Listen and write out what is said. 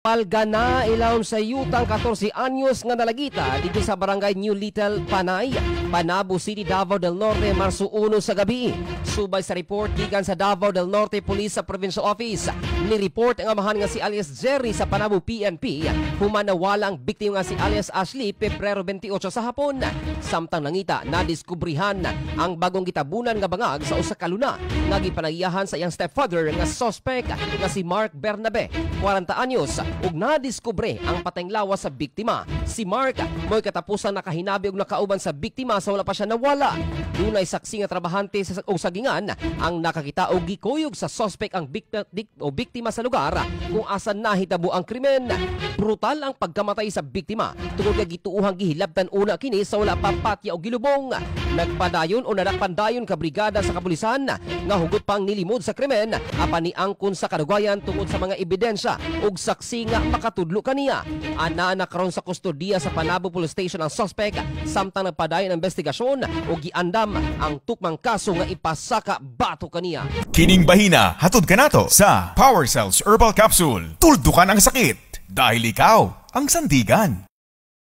Palgana ilawon sa yutang 14 anyos nga nalagita dito sa barangay New Little Panay, Panabo City, Davao del Norte, Marso 1 sa gabi. Subay sa report gikan sa Davao del Norte Police sa Provincial Office, ni-report ang amahan nga si alias Jerry sa Panabo PNP human na walang biktima nga si alias Ashley Pebrero 28 sa hapon. Samtang nangita na diskubrihan ang bagong gitabunan nga bangag sa usa ka luna nga gipanagiyahan sa iyang stepfather nga suspect nga si Mark Bernabe, 40 anyos, ug nadiskubre ang patayng lawas sa biktima. Si Mark mo'y katapusan nakahinabi og nakauban sa biktima sa wala pa siya nawala. Dunay saksi nga trabahante sa og sagingan ang nakakita og gikuyog sa suspect ang biktima sa lugar kung asan nahitabo ang krimen. Brutal ang pagkamatay sa biktima tungod kay gituuhang gihilabtan una kini sa wala pa patya og gilubong. Nagpadayon o nadakpandayon ka brigada sa kapulisan nga hugot pang nilimod sa krimen apan niangkon sa kadugayan tungod sa mga ebidensya ug saksi nga makatudlo kaniya. Ana karon sa kustodiya sa Panabo Police Station ang suspect samtang nagpadayon ang investigasyon ug giandam ang tukmang kaso nga ipasaka bato kaniya. Kining bahina hatod kanato sa Power Cells Herbal Capsule. Tuldukan ang sakit dahil ikaw ang sandigan.